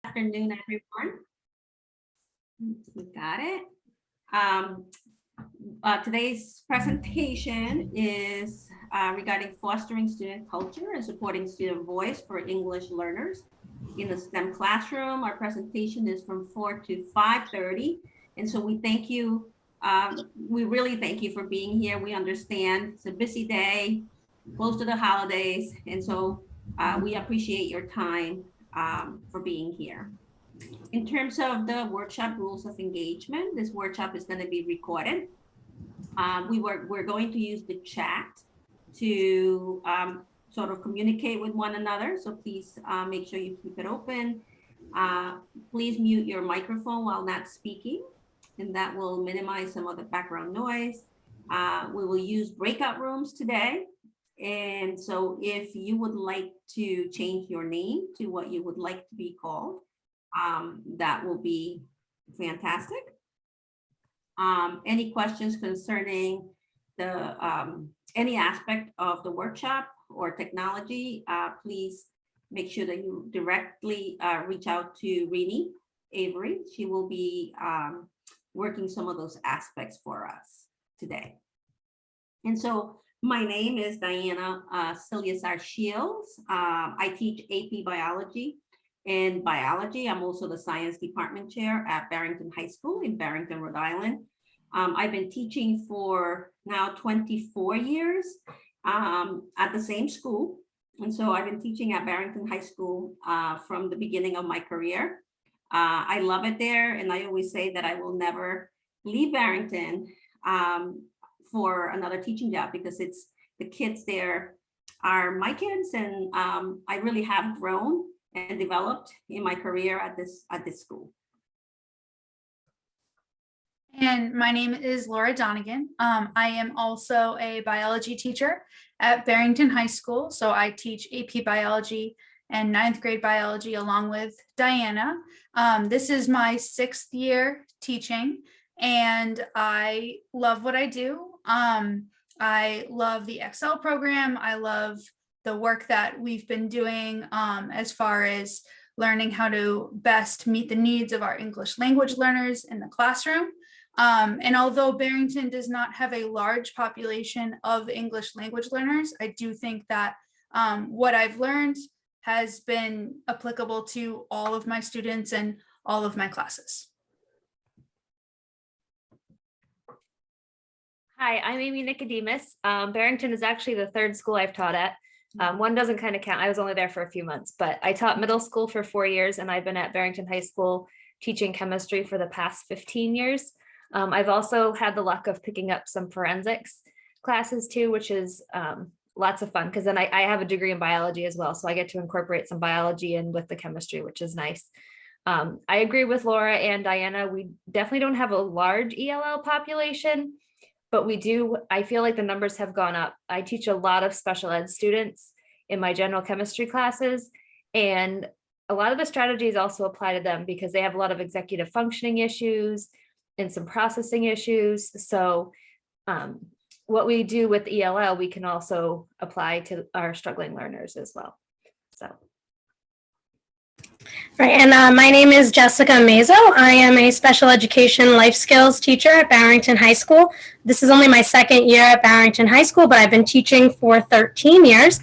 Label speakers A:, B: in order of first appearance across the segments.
A: Afternoon, everyone. We got it. Um, Today's presentation is regarding fostering student culture and supporting student voice for English learners in the STEM classroom. Our presentation is from 4 to 5:30. And so we thank you. We really thank you for being here. We understand it's a busy day, close to the holidays. And so we appreciate your time for being here. In terms of the workshop rules of engagement, this workshop is going to be recorded. We're going to use the chat to sort of communicate with one another. So please make sure you keep it open. Please mute your microphone while not speaking, and that will minimize some of the background noise. We will use breakout rooms today. And so if you would like to change your name to what you would like to be called, that will be fantastic. Any questions concerning the any aspect of the workshop or technology, please make sure that you directly reach out to Rini Avery. She will be working some of those aspects for us today. And so my name is Diana Ciliasar Shields. I teach AP Biology and Biology. I'm also the Science Department Chair at Barrington High School in Barrington, Rhode Island. I've been teaching for now 24 years at the same school. And so I've been teaching at Barrington High School from the beginning of my career. I love it there. And I always say that I will never leave Barrington for another teaching job, because it's the kids there are my kids, and I really have grown and developed in my career at this school.
B: And my name is Laura Donegan. I am also a biology teacher at Barrington High School. So I teach AP Biology and 9th grade biology along with Diana. This is my 6th year teaching, and I love what I do. I love the Excel program. I love the work that we've been doing as far as learning how to best meet the needs of our English language learners in the classroom. And although Barrington does not have a large population of English language learners, I do think that what I've learned has been applicable to all of my students and all of my classes.
C: Hi, I'm Amy Nicodemus. Barrington is actually the 3rd school I've taught at. One doesn't kind of count. I was only there for a few months, but I taught middle school for 4 years, and I've been at Barrington High School teaching chemistry for the past 15 years. I've also had the luck of picking up some forensics classes too, which is lots of fun, because then I have a degree in biology as well. So I get to incorporate some biology in with the chemistry, which is nice. I agree with Laura and Diana. We definitely don't have a large ELL population, but we do. I feel like the numbers have gone up. I teach a lot of special ed students in my general chemistry classes, and a lot of the strategies also apply to them because they have a lot of executive functioning issues and some processing issues. So what we do with ELL, we can also apply to our struggling learners as well. So.
D: Right, and my name is Jessica Mazo. I am a special education life skills teacher at Barrington High School. This is only my 2nd year at Barrington High School, but I've been teaching for 13 years.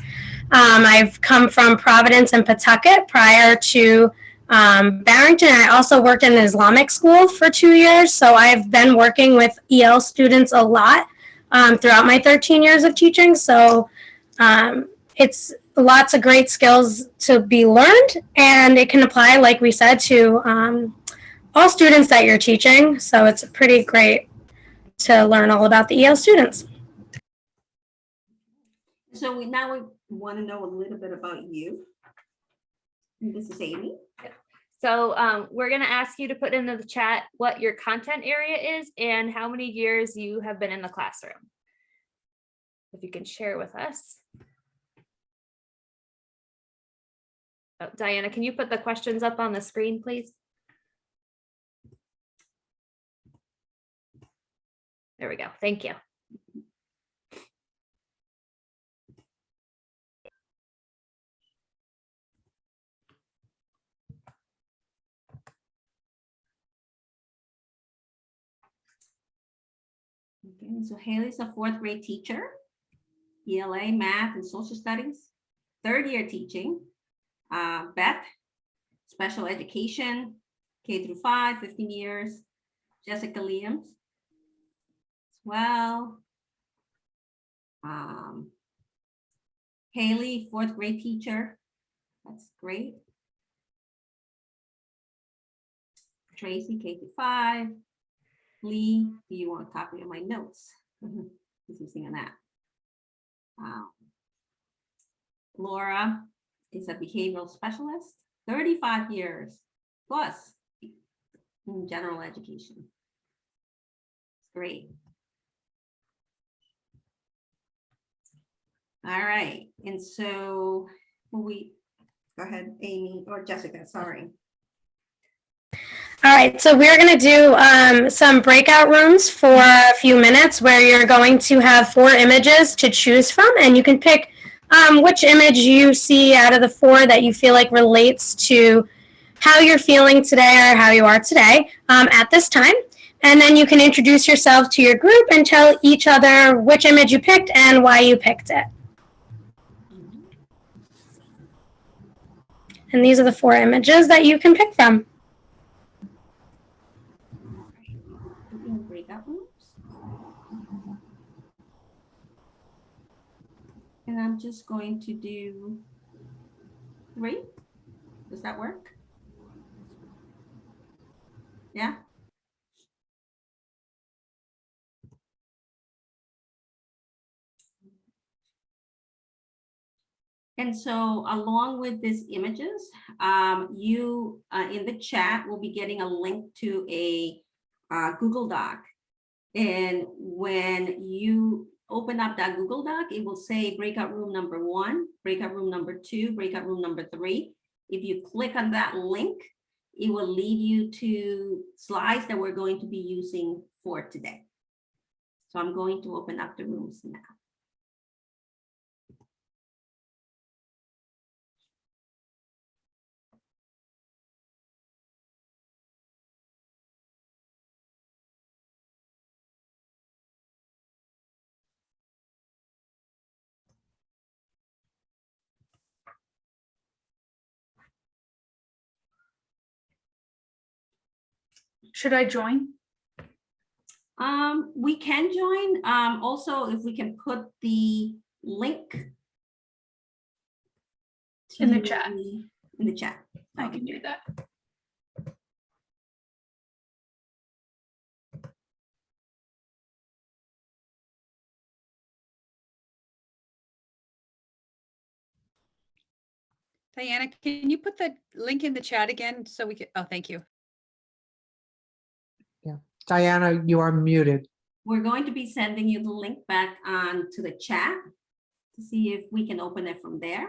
D: I've come from Providence and Pawtucket prior to Barrington. I also worked in an Islamic school for 2 years, so I've been working with EL students a lot throughout my 13 years of teaching. So it's lots of great skills to be learned, and it can apply, like we said, to all students that you're teaching. So it's pretty great to learn all about the EL students.
A: So we want to know a little bit about you. And this is Amy.
C: So we're going to ask you to put into the chat what your content area is and how many years you have been in the classroom. If you can share with us. Oh, Diana, can you put the questions up on the screen, please? There we go. Thank you.
A: Okay, so Haley's a fourth grade teacher, ELA, math, and social studies, third year teaching. Beth, special education, K through 5, 15 years. Jessica Liams as well. Haley, fourth grade teacher. That's great. Tracy, K through 5. Lee, do you want a copy of my notes? This is on that. Laura is a behavioral specialist, 35 years plus in general education. Great. All right, and so we go ahead, Amy or Jessica, sorry.
D: All right, so we're going to do some breakout rooms for a few minutes where you're going to have 4 images to choose from, and you can pick which image you see out of the 4 that you feel like relates to how you're feeling today or how you are today at this time. And then you can introduce yourself to your group and tell each other which image you picked and why you picked it. And these are the 4 images that you can pick from.
A: Breakout rooms. And I'm just going to do 3. Does that work? Yeah. And so along with these images, you in the chat will be getting a link to a Google Doc. And when you open up that Google Doc, it will say breakout room number 1, breakout room number 2, breakout room number 3. If you click on that link, it will lead you to slides that we're going to be using for today. So I'm going to open up the rooms now.
B: Should I join?
A: We can join. Also, if we can put the link
B: In the chat.
A: In the chat.
B: I can do that.
E: Diana, can you put the link in the chat again so we can, oh, thank you.
F: Yeah, Diana, you are muted.
A: We're going to be sending you the link back on to the chat to see if we can open it from there.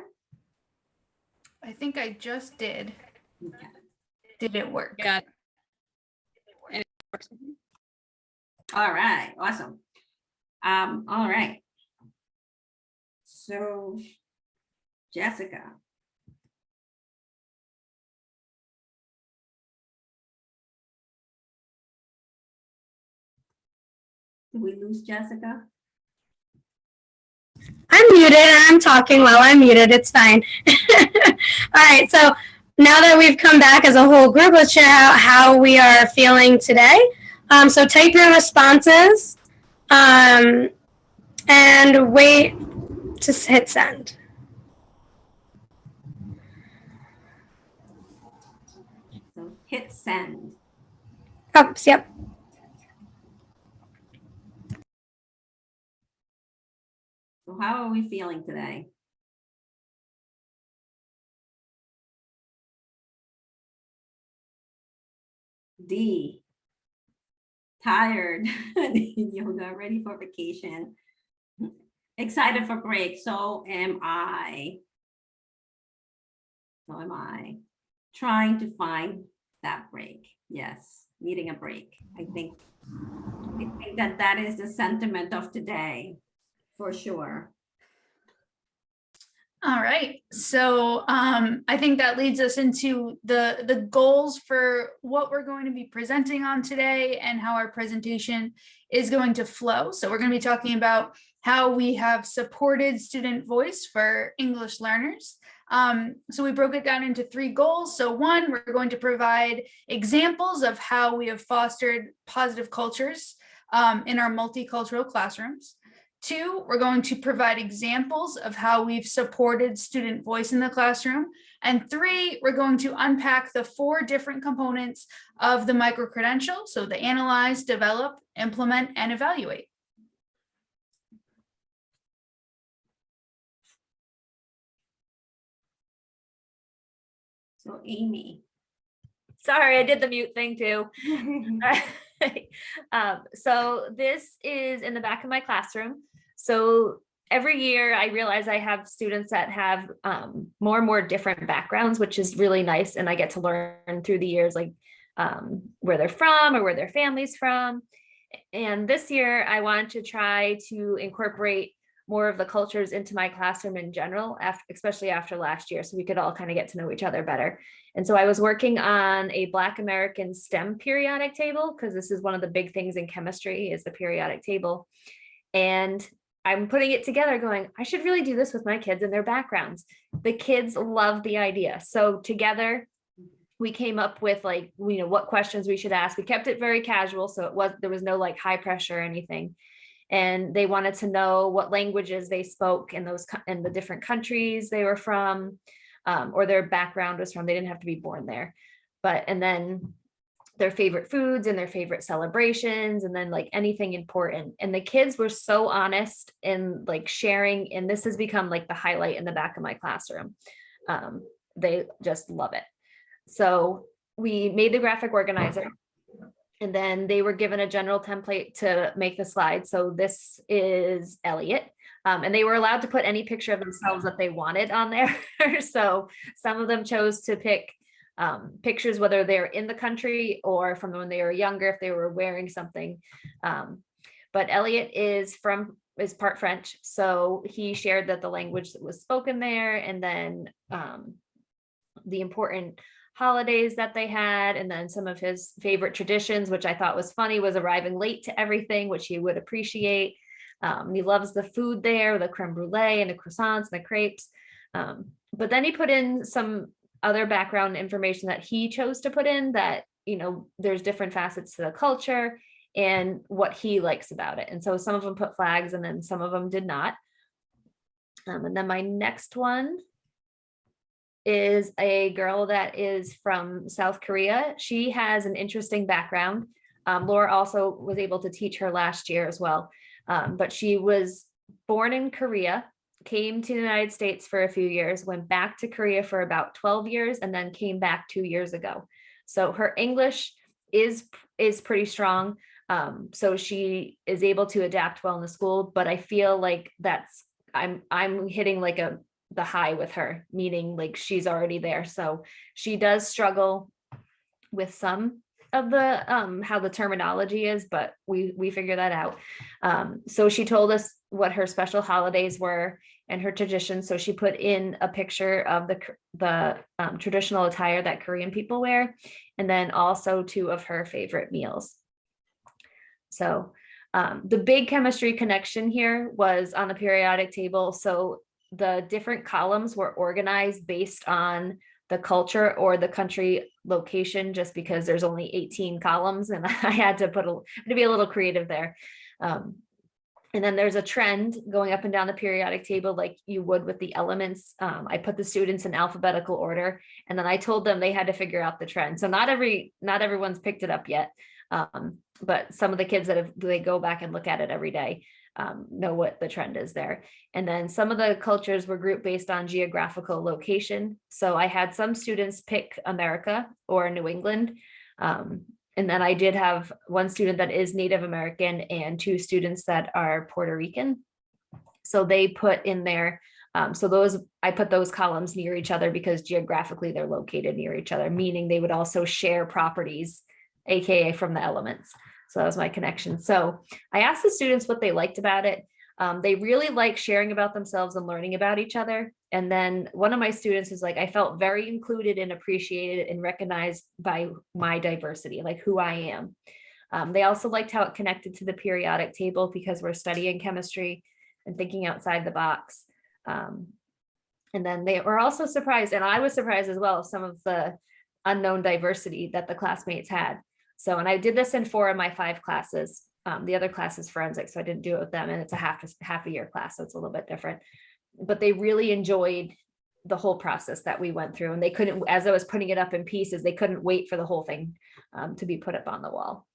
B: I think I just did.
A: Okay.
B: Did it work?
E: Got it. And it works.
A: All right, awesome. All right. So, Jessica. Did we lose Jessica?
D: I'm muted. I'm talking while I'm muted. It's fine. All right. So now that we've come back as a whole group, let's share how we are feeling today. So type your responses and wait to hit send.
A: So hit send.
D: Oops, yep.
A: So how are we feeling today? D, tired, yoga, ready for vacation, excited for break. So am I. So am I. Trying to find that break. Yes, needing a break. I think that is the sentiment of today, for sure.
B: All right, so I think that leads us into the goals for what we're going to be presenting on today and how our presentation is going to flow. So we're going to be talking about how we have supported student voice for English learners. So we broke it down into 3 goals. So 1, we're going to provide examples of how we have fostered positive cultures in our multicultural classrooms. 2, we're going to provide examples of how we've supported student voice in the classroom. And 3, we're going to unpack the 4 different components of the micro-credential. So the analyze, develop, implement, and evaluate.
A: So Amy.
C: Sorry, I did the mute thing too. So this is in the back of my classroom. So every year I realize I have students that have more and more different backgrounds, which is really nice. And I get to learn through the years, like where they're from or where their family's from. And this year I wanted to try to incorporate more of the cultures into my classroom in general, especially after last year, so we could all kind of get to know each other better. And so I was working on a Black American STEM periodic table, because this is one of the big things in chemistry is the periodic table. And I'm putting it together going, I should really do this with my kids and their backgrounds. The kids love the idea. So together we came up with like, what questions we should ask. We kept it very casual. So there was no like high pressure or anything. And they wanted to know what languages they spoke in the different countries they were from, or their background was from. They didn't have to be born there, and then their favorite foods and their favorite celebrations, and then like anything important. And the kids were so honest in like sharing, and this has become like the highlight in the back of my classroom. They just love it. So we made the graphic organizer. And then they were given a general template to make the slide. So this is Elliot. And they were allowed to put any picture of themselves that they wanted on there. So some of them chose to pick pictures, whether they're in the country or from when they were younger, if they were wearing something. But Elliot is part French. So he shared that the language that was spoken there, and then the important holidays that they had, and then some of his favorite traditions, which I thought was funny, was arriving late to everything, which he would appreciate. He loves the food there, the creme brulee and the croissants and the crepes. But then he put in some other background information that he chose to put in, that, there's different facets to the culture and what he likes about it. And so some of them put flags and then some of them did not. And then my next one is a girl that is from South Korea. She has an interesting background. Laura also was able to teach her last year as well. But she was born in Korea, came to the United States for a few years, went back to Korea for about 12 years, and then came back 2 years ago. So her English is pretty strong. So she is able to adapt well in the school, but I feel like I'm hitting like the high with her, meaning like she's already there. So she does struggle with some of the how the terminology is, but we figure that out. So she told us what her special holidays were and her traditions. So she put in a picture of the traditional attire that Korean people wear, and then also 2 of her favorite meals. So the big chemistry connection here was on the periodic table. So the different columns were organized based on the culture or the country location, just because there's only 18 columns and I had to be a little creative there. And then there's a trend going up and down the periodic table, like you would with the elements. I put the students in alphabetical order, and then I told them they had to figure out the trend. So not everyone's picked it up yet. But some of the kids they go back and look at it every day, know what the trend is there. And then some of the cultures were grouped based on geographical location. So I had some students pick America or New England. And then I did have 1 student that is Native American and 2 students that are Puerto Rican. So they put in there, I put those columns near each other because geographically they're located near each other, meaning they would also share properties, AKA from the elements. So that was my connection. So I asked the students what they liked about it. They really like sharing about themselves and learning about each other. And then one of my students was like, I felt very included and appreciated and recognized by my diversity, like who I am. They also liked how it connected to the periodic table because we're studying chemistry and thinking outside the box. And then they were also surprised, and I was surprised as well, of some of the unknown diversity that the classmates had. So, and I did this in 4 of my 5 classes. The other class is forensics, so I didn't do it with them, and it's a half a year class, so it's a little bit different. But they really enjoyed the whole process that we went through, and they couldn't, as I was putting it up in pieces, they couldn't wait for the whole thing to be put up on the wall.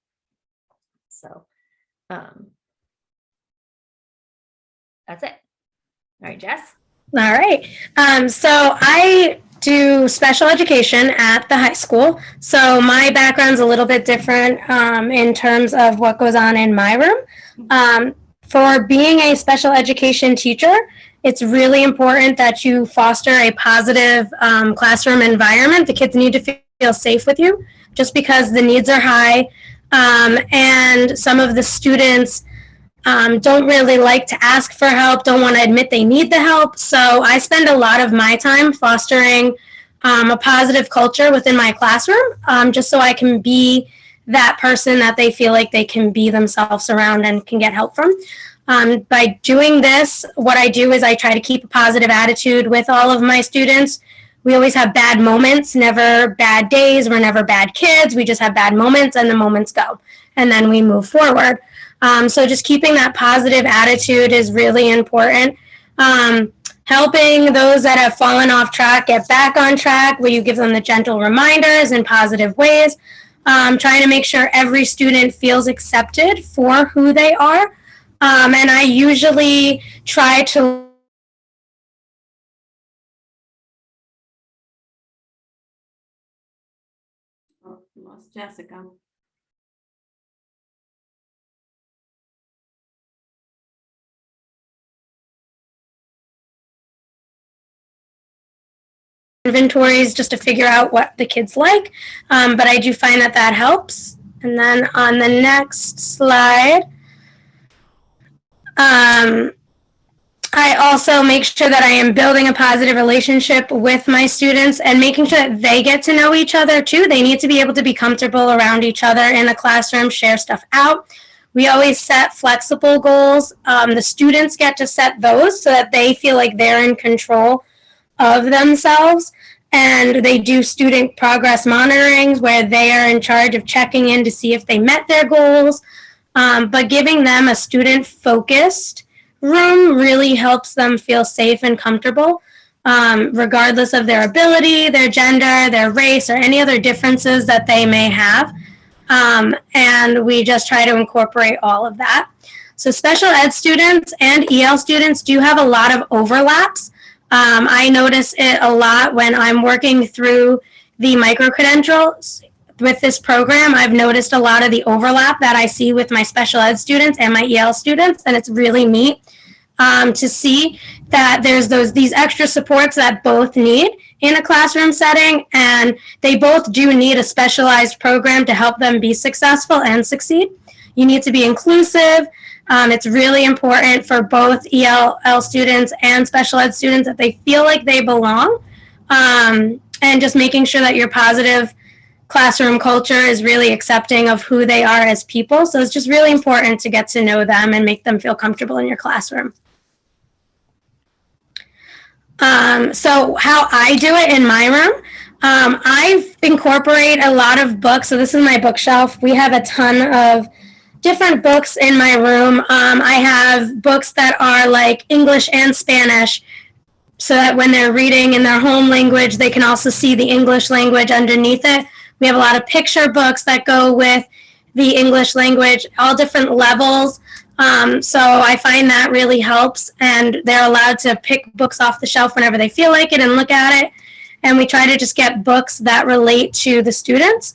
C: So that's it. All right, Jess.
D: All right. So I do special education at the high school. So my background's a little bit different in terms of what goes on in my room. For being a special education teacher, it's really important that you foster a positive classroom environment. The kids need to feel safe with you just because the needs are high. And some of the students don't really like to ask for help, don't want to admit they need the help. So I spend a lot of my time fostering a positive culture within my classroom, just so I can be that person that they feel like they can be themselves around and can get help from. By doing this, what I do is I try to keep a positive attitude with all of my students. We always have bad moments, never bad days. We're never bad kids. We just have bad moments, and the moments go, and then we move forward. So just keeping that positive attitude is really important. Helping those that have fallen off track get back on track, where you give them the gentle reminders in positive ways. Trying to make sure every student feels accepted for who they are. And I usually try to
A: Lost Jessica.
D: inventories just to figure out what the kids like, but I do find that that helps. And then on the next slide, I also make sure that I am building a positive relationship with my students and making sure that they get to know each other too. They need to be able to be comfortable around each other in the classroom, share stuff out. We always set flexible goals. The students get to set those so that they feel like they're in control of themselves, and they do student progress monitorings where they are in charge of checking in to see if they met their goals. But giving them a student-focused room really helps them feel safe and comfortable, regardless of their ability, their gender, their race, or any other differences that they may have. And we just try to incorporate all of that. So special ed students and EL students do have a lot of overlaps. I notice it a lot when I'm working through the micro-credentials with this program. I've noticed a lot of the overlap that I see with my special ed students and my EL students, and it's really neat to see that there's these extra supports that both need in a classroom setting, and they both do need a specialized program to help them be successful and succeed. You need to be inclusive. It's really important for both EL students and special ed students that they feel like they belong, and just making sure that your positive classroom culture is really accepting of who they are as people. So it's just really important to get to know them and make them feel comfortable in your classroom. So how I do it in my room, I incorporate a lot of books. So this is my bookshelf. We have a ton of different books in my room. I have books that are like English and Spanish, so that when they're reading in their home language, they can also see the English language underneath it. We have a lot of picture books that go with the English language, all different levels. So I find that really helps, and they're allowed to pick books off the shelf whenever they feel like it and look at it. And we try to just get books that relate to the students.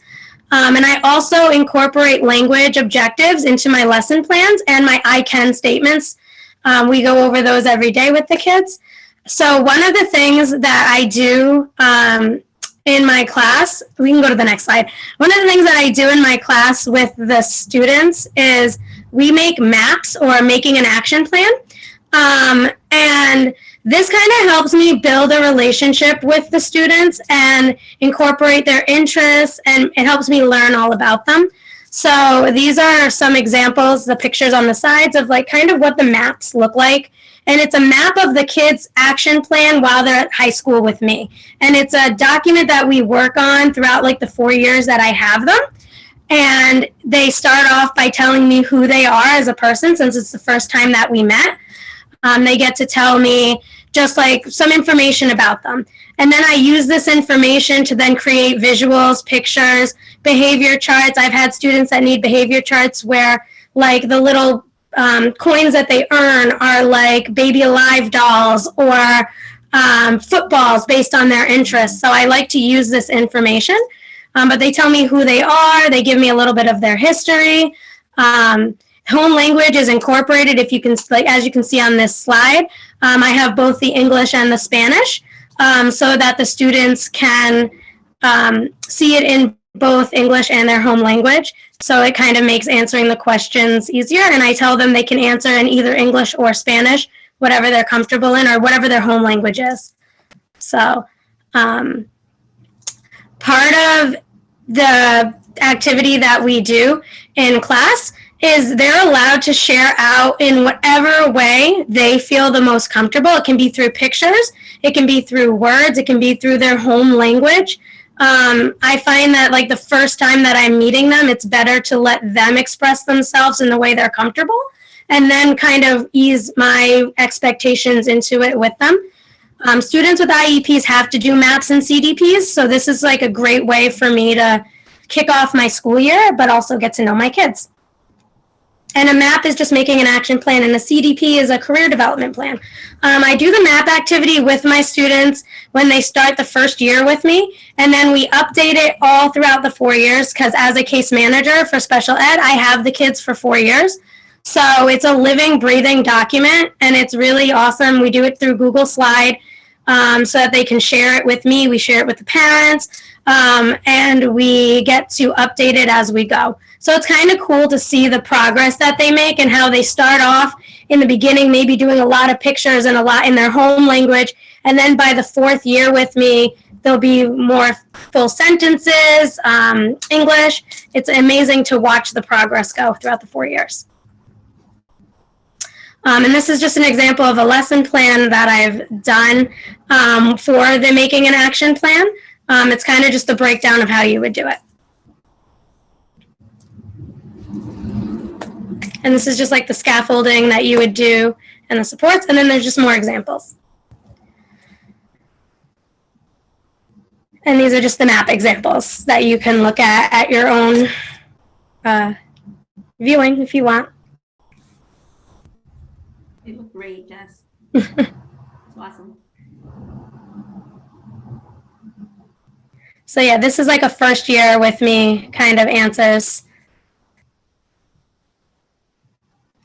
D: And I also incorporate language objectives into my lesson plans and my I can statements. We go over those every day with the kids. So one of the things that I do in my class, we can go to the next slide. One of the things that I do in my class with the students is we make maps or making an action plan. And this kind of helps me build a relationship with the students and incorporate their interests, and it helps me learn all about them. So these are some examples, the pictures on the sides of like kind of what the maps look like. And it's a map of the kids' action plan while they're at high school with me. And it's a document that we work on throughout like the 4 years that I have them. And they start off by telling me who they are as a person, since it's the first time that we met. They get to tell me just like some information about them. And then I use this information to then create visuals, pictures, behavior charts. I've had students that need behavior charts where like the little coins that they earn are like baby alive dolls or footballs based on their interests. So I like to use this information. But they tell me who they are. They give me a little bit of their history. Home language is incorporated, if you can, like, as you can see on this slide. I have both the English and the Spanish, so that the students can see it in both English and their home language. So it kind of makes answering the questions easier, and I tell them they can answer in either English or Spanish, whatever they're comfortable in or whatever their home language is. So part of the activity that we do in class is they're allowed to share out in whatever way they feel the most comfortable. It can be through pictures, it can be through words, it can be through their home language. I find that like the first time that I'm meeting them, it's better to let them express themselves in the way they're comfortable, and then kind of ease my expectations into it with them. Students with IEPs have to do MAPs and CDPs, so this is like a great way for me to kick off my school year, but also get to know my kids. And a MAP is just making an action plan, and a CDP is a career development plan. I do the MAP activity with my students when they start the first year with me, and then we update it all throughout the 4 years, because as a case manager for special ed, I have the kids for 4 years. So it's a living, breathing document, and it's really awesome. We do it through Google Slide so that they can share it with me. We share it with the parents, and we get to update it as we go. So it's kind of cool to see the progress that they make and how they start off in the beginning, maybe doing a lot of pictures and a lot in their home language. And then by the 4th year with me, there'll be more full sentences, English. It's amazing to watch the progress go throughout the 4 years. And this is just an example of a lesson plan that I've done for the making an action plan. It's kind of just a breakdown of how you would do it. And this is just like the scaffolding that you would do and the supports, and then there's just more examples. And these are just the map examples that you can look at your own viewing if you want.
A: They look great, Jess. It's awesome.
D: So yeah, this is like a first year with me kind of answers.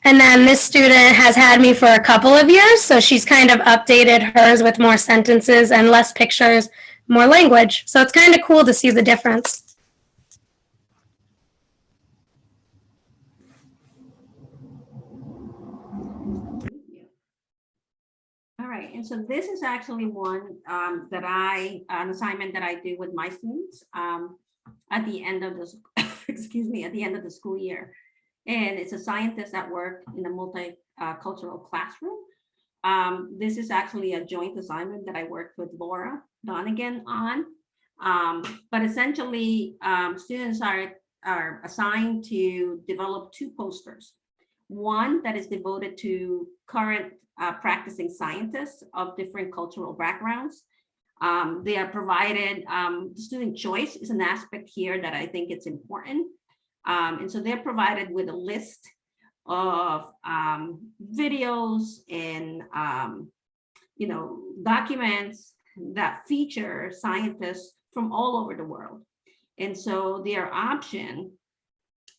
D: And then this student has had me for a couple of years, so she's kind of updated hers with more sentences and less pictures, more language. So it's kind of cool to see the difference.
A: All right, and so this is actually one an assignment that I do with my students at the end of the, excuse me, at the end of the school year. And it's a scientist at work in a multicultural classroom. This is actually a joint assignment that I worked with Laura Donegan on. But essentially, students are assigned to develop 2 posters. One that is devoted to current practicing scientists of different cultural backgrounds. They are provided, the student choice is an aspect here that I think it's important. And so they're provided with a list of videos and documents that feature scientists from all over the world. And so their option,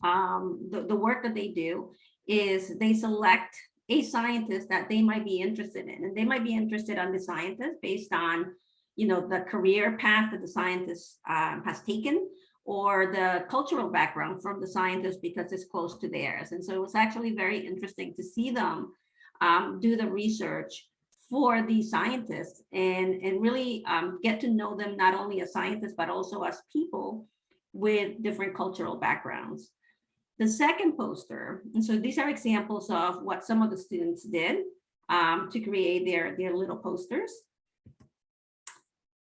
A: the work that they do is they select a scientist that they might be interested in, and they might be interested on the scientist based on the career path that the scientist has taken, or the cultural background from the scientist because it's close to theirs. And so it was actually very interesting to see them do the research for these scientists and really get to know them not only as scientists, but also as people with different cultural backgrounds. The second poster, and so these are examples of what some of the students did to create their little posters.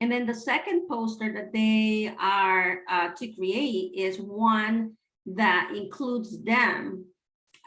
A: And then the second poster that they are to create is one that includes them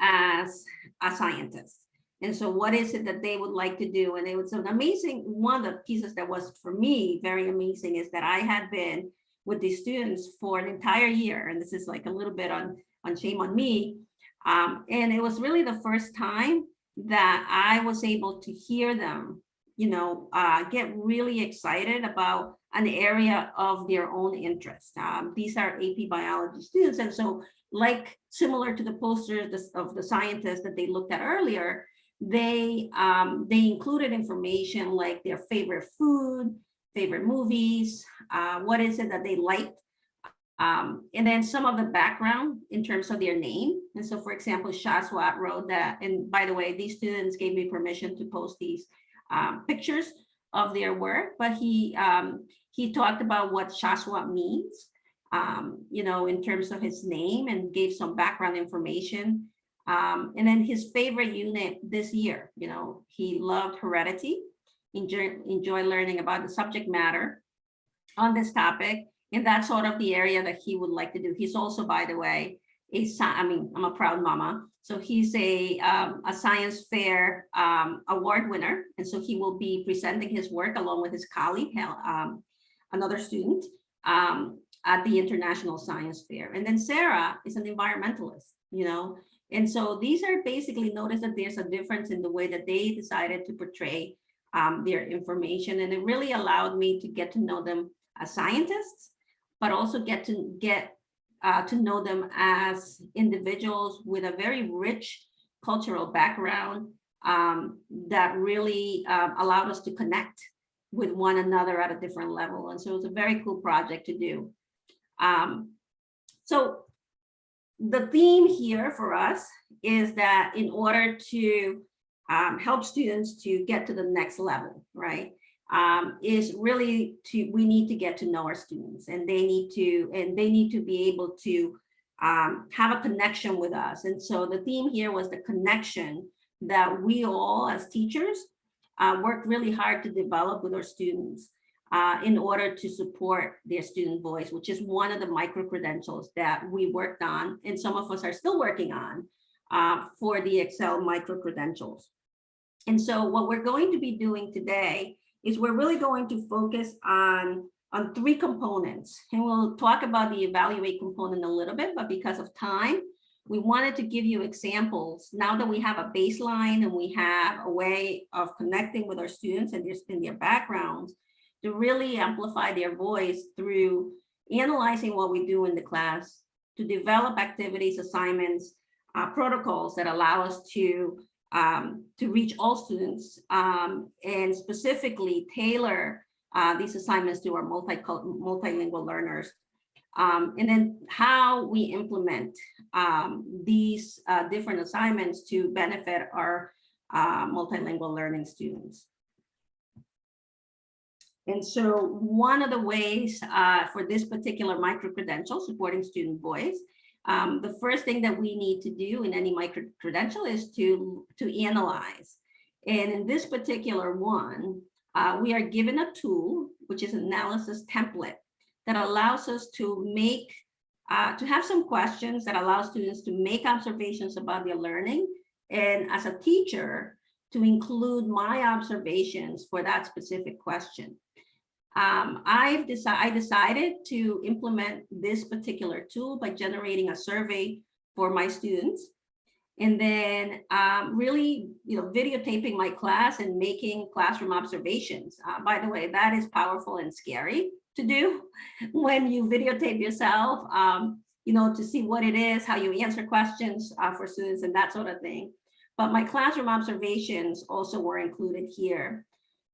A: as a scientist. And so what is it that they would like to do? And it was an amazing, one of the pieces that was for me very amazing is that I had been with these students for an entire year. And this is like a little bit on shame on me. And it was really the first time that I was able to hear them, get really excited about an area of their own interest. These are AP biology students. And so like similar to the posters of the scientists that they looked at earlier, they included information like their favorite food, favorite movies, what is it that they liked, and then some of the background in terms of their name. And so, for example, Shaswat wrote that, and by the way, these students gave me permission to post these pictures of their work, but he talked about what Shaswat means, in terms of his name, and gave some background information. And then his favorite unit this year, he loved heredity, enjoy learning about the subject matter on this topic. And that's sort of the area that he would like to do. He's also, by the way, I'm a proud mama. So he's a science fair award winner. And so he will be presenting his work along with his colleague, another student, at the International Science Fair. And then Sarah is an environmentalist, And so these are basically, notice that there's a difference in the way that they decided to portray their information. And it really allowed me to get to know them as scientists, but also get to know them as individuals with a very rich cultural background that really allowed us to connect with one another at a different level. And so it was a very cool project to do. So the theme here for us is that in order to help students to get to the next level, right, is really we need to get to know our students, and they need to be able to have a connection with us. And so the theme here was the connection that we all as teachers work really hard to develop with our students in order to support their student voice, which is one of the micro-credentials that we worked on, and some of us are still working on for the Excel micro-credentials. And so what we're going to be doing today is we're really going to focus on three components. And we'll talk about the evaluate component a little bit, but because of time, we wanted to give you examples now that we have a baseline and we have a way of connecting with our students and their backgrounds to really amplify their voice through analyzing what we do in the class, to develop activities, assignments, protocols that allow us to reach all students and specifically tailor these assignments to our multilingual learners. And then how we implement these different assignments to benefit our multilingual learning students. And so one of the ways for this particular micro-credential, supporting student voice, the first thing that we need to do in any micro-credential is to analyze. And in this particular one, we are given a tool, which is an analysis template that allows us to have some questions that allow students to make observations about their learning. And as a teacher, to include my observations for that specific question. I decided to implement this particular tool by generating a survey for my students, and then really, videotaping my class and making classroom observations. By the way, that is powerful and scary to do when you videotape yourself, to see what it is, how you answer questions for students and that sort of thing. But my classroom observations also were included here.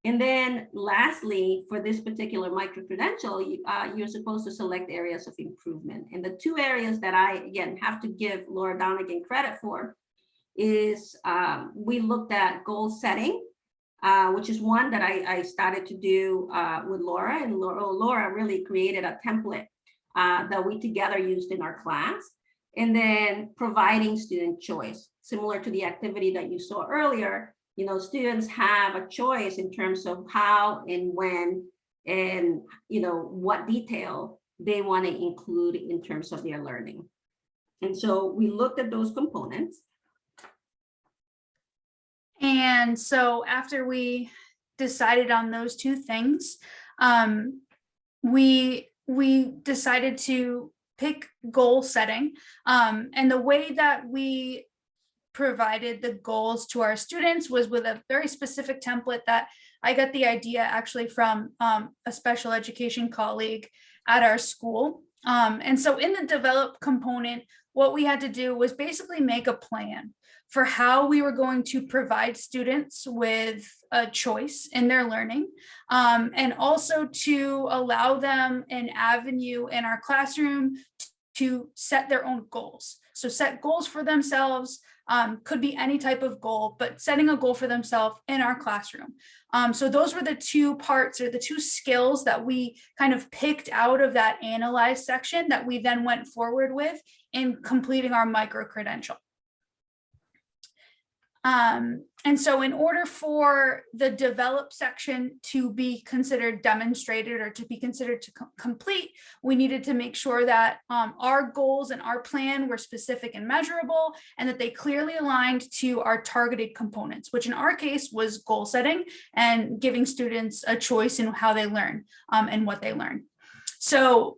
A: And then lastly, for this particular micro-credential, you're supposed to select areas of improvement. And the two areas that I, again, have to give Laura Donegan credit for is we looked at goal setting, which is one that I started to do with Laura, and Laura really created a template that we together used in our class. And then providing student choice, similar to the activity that you saw earlier. You know, students have a choice in terms of how and when and, you know, what detail they want to include in terms of their learning. And so we looked at those components.
B: And so after we decided on those two things, we decided to pick goal setting. And the way that we provided the goals to our students was with a very specific template that I got the idea actually from a special education colleague at our school. And so in the develop component, what we had to do was basically make a plan for how we were going to provide students with a choice in their learning, and also to allow them an avenue in our classroom to set their own goals. So set goals for themselves, could be any type of goal, but setting a goal for themselves in our classroom. So those were the two parts, or the two skills that we kind of picked out of that analyze section that we then went forward with in completing our micro credential. And so in order for the develop section to be considered demonstrated or to be considered to complete, we needed to make sure that our goals and our plan were specific and measurable, and that they clearly aligned to our targeted components, which in our case was goal setting and giving students a choice in how they learn and what they learn. So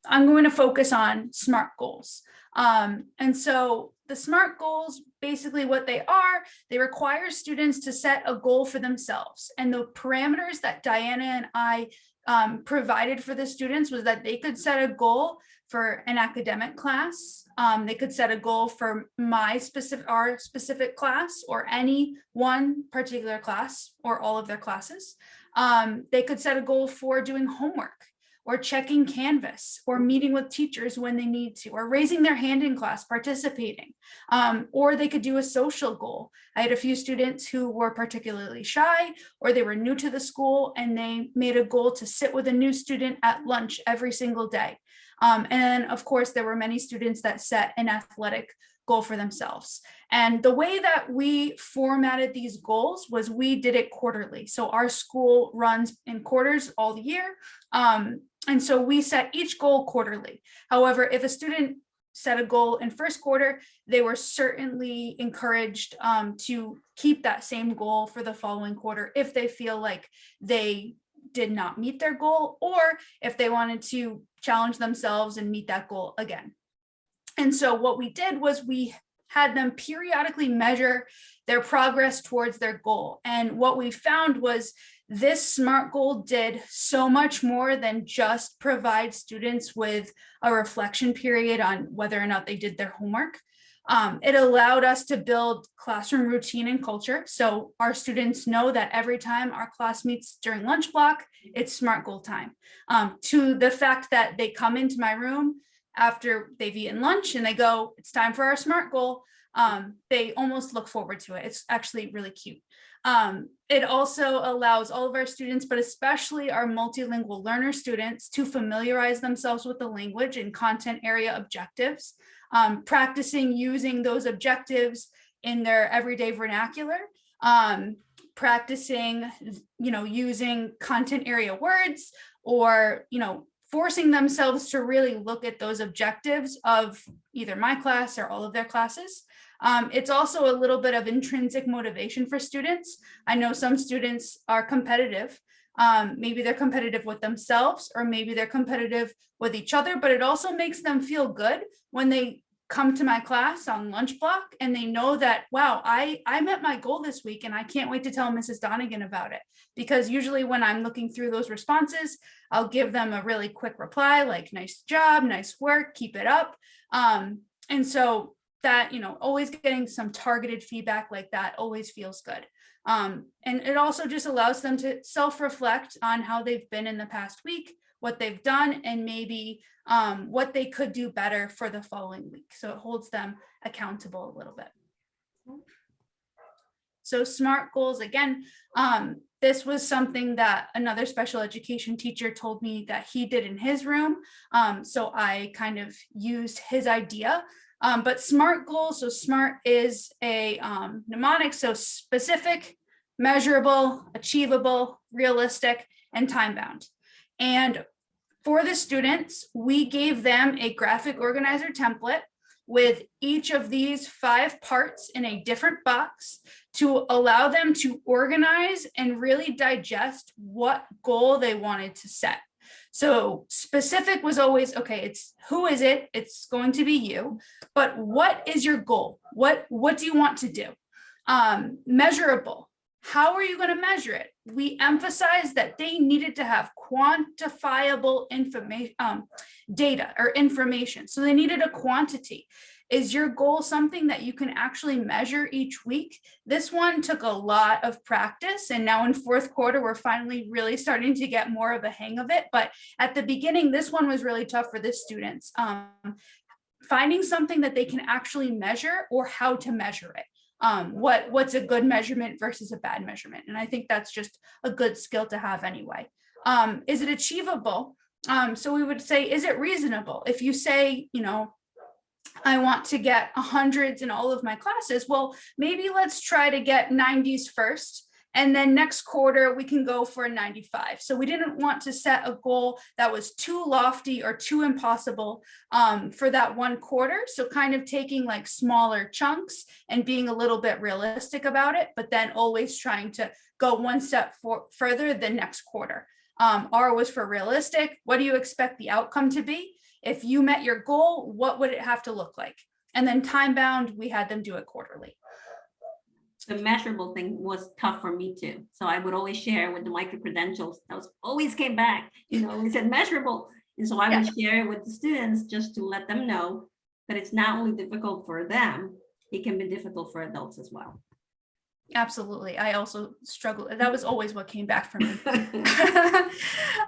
B: I'm going to focus on SMART goals. And so the SMART goals, basically what they are, they require students to set a goal for themselves. And the parameters that Diana and I provided for the students was that they could set a goal for an academic class. They could set a goal for our specific class, or any one particular class, or all of their classes. They could set a goal for doing homework, or checking Canvas, or meeting with teachers when they need to, or raising their hand in class, participating, or they could do a social goal. I had a few students who were particularly shy, or they were new to the school, and they made a goal to sit with a new student at lunch every single day. And then, of course, there were many students that set an athletic goal for themselves. And the way that we formatted these goals was we did it quarterly. So our school runs in quarters all the year. And so we set each goal quarterly. However, if a student set a goal in first quarter, they were certainly encouraged to keep that same goal for the following quarter if they feel like they did not meet their goal, or if they wanted to challenge themselves and meet that goal again. And so what we did was we had them periodically measure their progress towards their goal. And what we found was this SMART goal did so much more than just provide students with a reflection period on whether or not they did their homework. It allowed us to build classroom routine and culture. So our students know that every time our class meets during lunch block, it's SMART goal time. To the fact that they come into my room after they've eaten lunch and they go, it's time for our SMART goal. They almost look forward to it. It's actually really cute. It also allows all of our students, but especially our multilingual learner students, to familiarize themselves with the language and content area objectives, practicing using those objectives in their everyday vernacular, practicing, using content area words, or, forcing themselves to really look at those objectives of either my class or all of their classes. It's also a little bit of intrinsic motivation for students. I know some students are competitive. Maybe they're competitive with themselves, or maybe they're competitive with each other, but it also makes them feel good when they come to my class on lunch block and they know that, wow, I met my goal this week and I can't wait to tell Mrs. Donegan about it. Because usually when I'm looking through those responses, I'll give them a really quick reply, like, nice job, nice work, keep it up. And so that, always getting some targeted feedback like that always feels good. And it also just allows them to self-reflect on how they've been in the past week, what they've done, and maybe what they could do better for the following week. So it holds them accountable a little bit. So SMART goals, again, this was something that another special education teacher told me that he did in his room. So I kind of used his idea. But SMART goals, so SMART is a mnemonic, so specific, measurable, achievable, realistic, and time-bound. And for the students, we gave them a graphic organizer template with each of these 5 parts in a different box to allow them to organize and really digest what goal they wanted to set. So specific was always, okay, it's who is it? It's going to be you, but what is your goal? What do you want to do? Measurable. How are you going to measure it? We emphasized that they needed to have quantifiable information, data or information. So they needed a quantity. Is your goal something that you can actually measure each week? This one took a lot of practice, and now in 4th quarter, we're finally really starting to get more of a hang of it. But at the beginning, this one was really tough for the students. Finding something that they can actually measure or how to measure it. What's a good measurement versus a bad measurement. And I think that's just a good skill to have anyway. Is it achievable? So we would say, is it reasonable? If you say, you know, I want to get 100s in all of my classes, well, maybe let's try to get 90s first. And then next quarter, we can go for a 95. So we didn't want to set a goal that was too lofty or too impossible for that one quarter. So kind of taking like smaller chunks and being a little bit realistic about it, but then always trying to go one step further the next quarter. R was for realistic. What do you expect the outcome to be? If you met your goal, what would it have to look like? And then time bound, we had them do it quarterly.
A: The measurable thing was tough for me too. So I would always share with the micro credentials. That was always came back, you know, we said measurable. And so I would share it with the students just to let them know that it's not only difficult for them, it can be difficult for adults as well.
B: Absolutely. I also struggled. That was always what came back for me.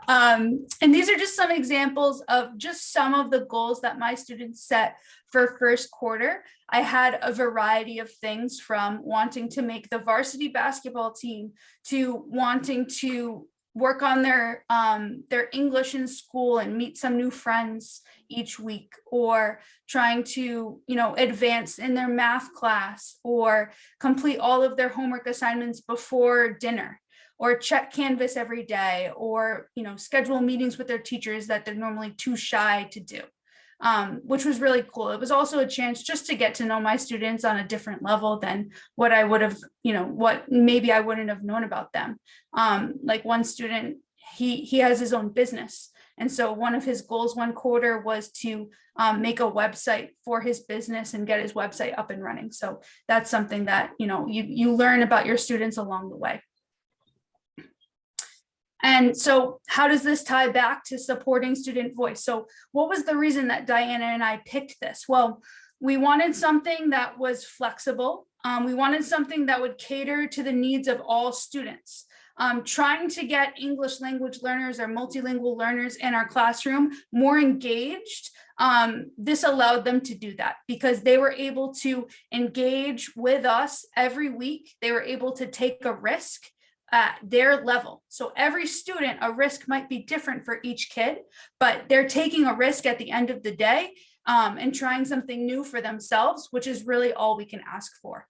B: And these are just some examples of just some of the goals that my students set for 1st quarter. I had a variety of things from wanting to make the varsity basketball team to wanting to work on their English in school and meet some new friends each week, or trying to, you know, advance in their math class, or complete all of their homework assignments before dinner, or check Canvas every day, or, you know, schedule meetings with their teachers that they're normally too shy to do. Which was really cool. It was also a chance just to get to know my students on a different level than what I would have, you know, what maybe I wouldn't have known about them. Like one student, he has his own business. And so one of his goals one quarter was to make a website for his business and get his website up and running. So that's something that, you know, you learn about your students along the way. And so how does this tie back to supporting student voice? So what was the reason that Diana and I picked this? Well, we wanted something that was flexible. We wanted something that would cater to the needs of all students. Trying to get English language learners or multilingual learners in our classroom more engaged. This allowed them to do that because they were able to engage with us every week. They were able to take a risk at their level. So every student, a risk might be different for each kid, but they're taking a risk at the end of the day and trying something new for themselves, which is really all we can ask for.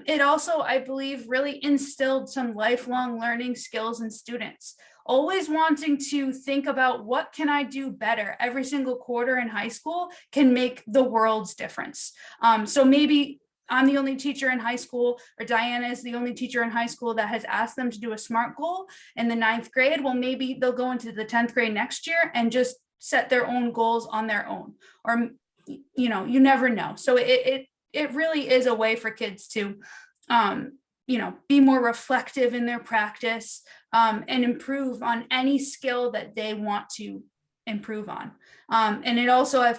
B: It also, I believe, really instilled some lifelong learning skills in students, always wanting to think about what can I do better every single quarter in high school can make the world's difference. So maybe I'm the only teacher in high school, or Diana is the only teacher in high school that has asked them to do a SMART goal in the 9th grade. Well, maybe they'll go into the 10th grade next year and just set their own goals on their own, or, you know, you never know. So it really is a way for kids to, you know, be more reflective in their practice and improve on any skill that they want to improve on. And it also,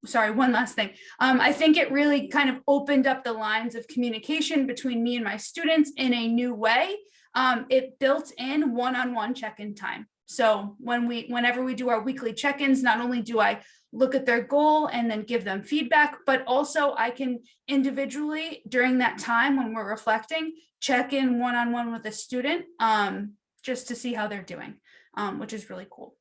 B: sorry, one last thing. I think it really kind of opened up the lines of communication between me and my students in a new way. It built in one-on-one check-in time. So whenever we do our weekly check-ins, not only do I look at their goal and then give them feedback, but also I can individually during that time when we're reflecting, check in one-on-one with a student just to see how they're doing, which is really cool.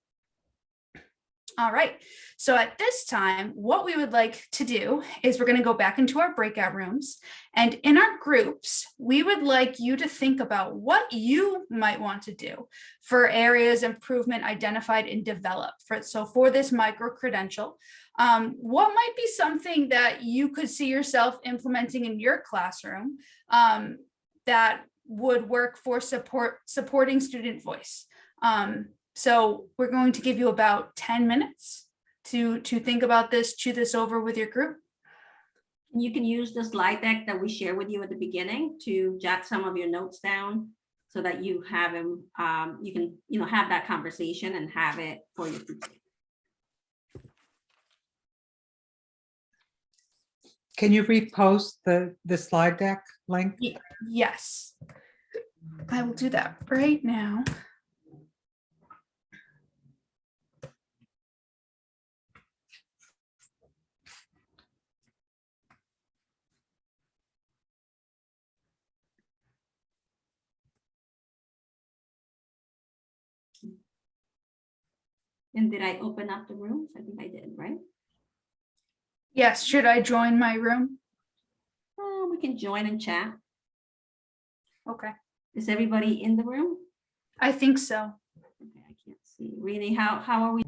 B: All right, so at this time, what we would like to do is we're going to go back into our breakout rooms, and in our groups, we would like you to think about what you might want to do for areas of improvement identified and developed. For this micro credential, what might be something that you could see yourself implementing in your classroom that would work for supporting student voice? So we're going to give you about 10 minutes to think about this, chew this over with your group.
A: You can use the slide deck that we share with you at the beginning to jot some of your notes down so that you have them, you can, have that conversation and have it for your group.
F: Can you repost the slide deck link?
B: Yes, I will do that right now.
A: And did I open up the rooms? I think I did, right?
B: Yes, should I join my room?
A: We can join and chat.
B: Okay,
A: Is everybody in the room?
B: I think so.
A: Okay, I can't see. Really, how are we?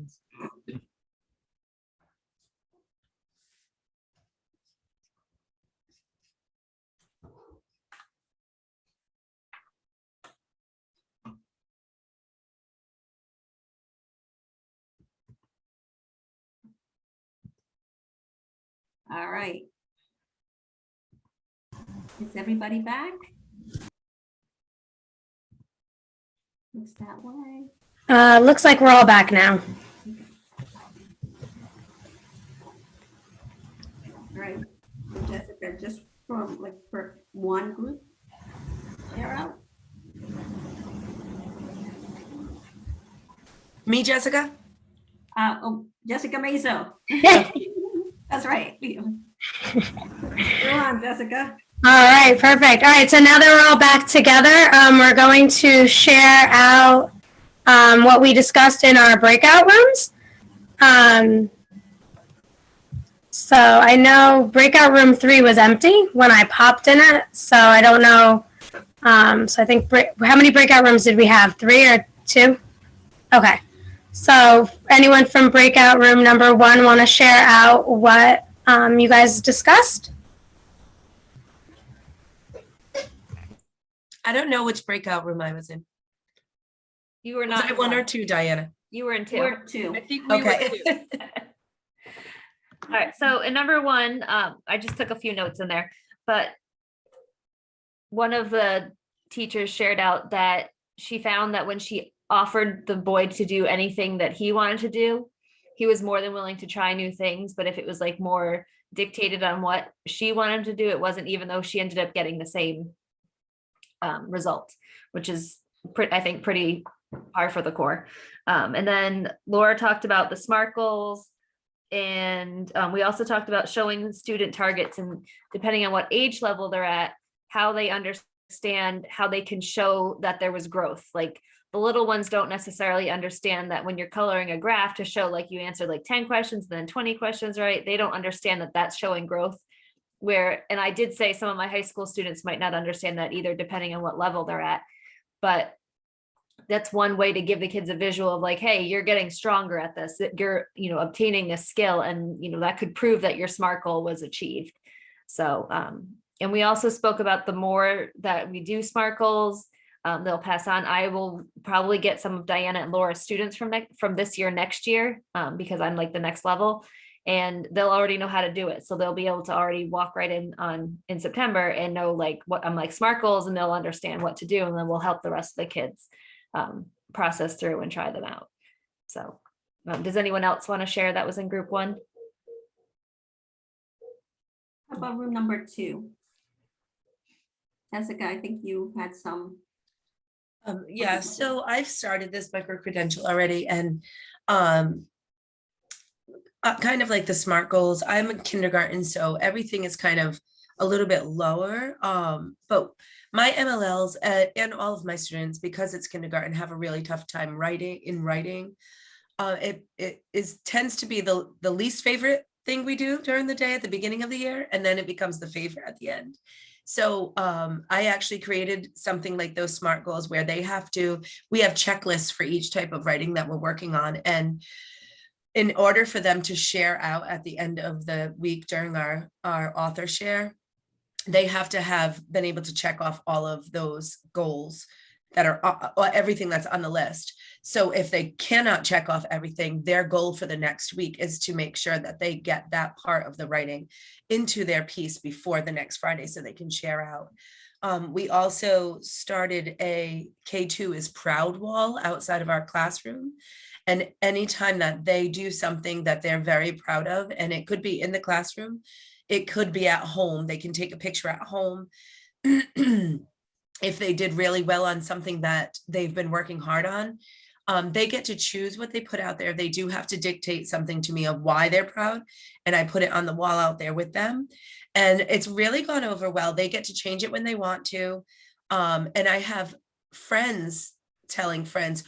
A: All right. Is everybody back? Looks that way.
D: Looks like we're all back now.
A: All right. So Jessica, just for one group, share out.
G: Me, Jessica?
A: Jessica Mazo.
D: Yeah.
A: That's right. You're on, Jessica.
D: All right, perfect. All right, so now that we're all back together, we're going to share out what we discussed in our breakout rooms. So I know breakout room 3 was empty when I popped in it, so I don't know. So I think, how many breakout rooms did we have? 3 or 2? Okay. So anyone from breakout room number 1 want to share out what you guys discussed?
G: I don't know which breakout room I was in.
C: You were
G: Was
C: not
G: I
C: in
G: 1 or
C: one.
G: 2, Diana?
C: You were in two.
A: We're two.
E: I think we were
G: Okay.
E: too.
C: All right, so in number 1, I just took a few notes in there, but one of the teachers shared out that she found that when she offered the boy to do anything that he wanted to do, he was more than willing to try new things. But if it was like more dictated on what she wanted to do, it wasn't, even though she ended up getting the same result, which is, I think, pretty par for the core. And then Laura talked about the SMART goals. And we also talked about showing student targets, and depending on what age level they're at, how they understand how they can show that there was growth. Like the little ones don't necessarily understand that when you're coloring a graph to show like you answered like 10 questions, then 20 questions, right? They don't understand that that's showing growth. And I did say some of my high school students might not understand that either, depending on what level they're at. But that's one way to give the kids a visual of like, hey, you're getting stronger at this, that you're, obtaining this skill, and, that could prove that your SMART goal was achieved. So, and we also spoke about the more that we do SMART goals, they'll pass on. I will probably get some of Diana and Laura's students from this year, next year, because I'm like the next level, and they'll already know how to do it. So they'll be able to already walk right in September and know like what I'm like SMART goals, and they'll understand what to do. And then we'll help the rest of the kids process through and try them out. So does anyone else want to share that was in group 1?
A: How about room number 2? Jessica, I think you had some
G: Yeah, so I've started this micro credential already, and um, kind of like the SMART goals. I'm in kindergarten, so everything is kind of a little bit lower. But my MLLs and all of my students, because it's kindergarten, have a really tough time writing. It tends to be the least favorite thing we do during the day at the beginning of the year, and then it becomes the favorite at the end. So I actually created something like those SMART goals where we have checklists for each type of writing that we're working on. And in order for them to share out at the end of the week during our author share, they have to have been able to check off all of those goals that are everything that's on the list. So if they cannot check off everything, their goal for the next week is to make sure that they get that part of the writing into their piece before the next Friday so they can share out. We also started a K2 is proud wall outside of our classroom. And anytime that they do something that they're very proud of, and it could be in the classroom, it could be at home, they can take a picture at home. If they did really well on something that they've been working hard on, they get to choose what they put out there. They do have to dictate something to me of why they're proud, and I put it on the wall out there with them. And it's really gone over well. They get to change it when they want to. And I have friends telling friends,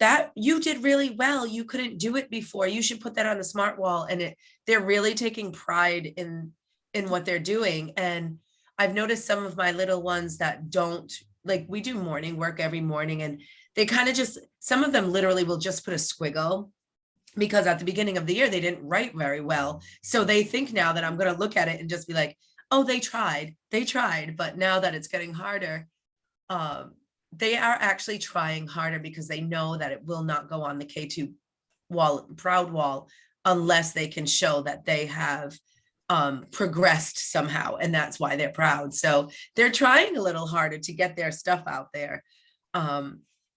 G: that you did really well. You couldn't do it before. You should put that on the SMART wall. And they're really taking pride in what they're doing. And I've noticed some of my little ones that don't, like, we do morning work every morning, and they kind of just, some of them literally will just put a squiggle because at the beginning of the year, they didn't write very well. So they think now that I'm going to look at it and just be like, oh, they tried. But now that it's getting harder, they are actually trying harder because they know that it will not go on the K2 wall, proud wall, unless they can show that they have progressed somehow. And that's why they're proud. So they're trying a little harder to get their stuff out there.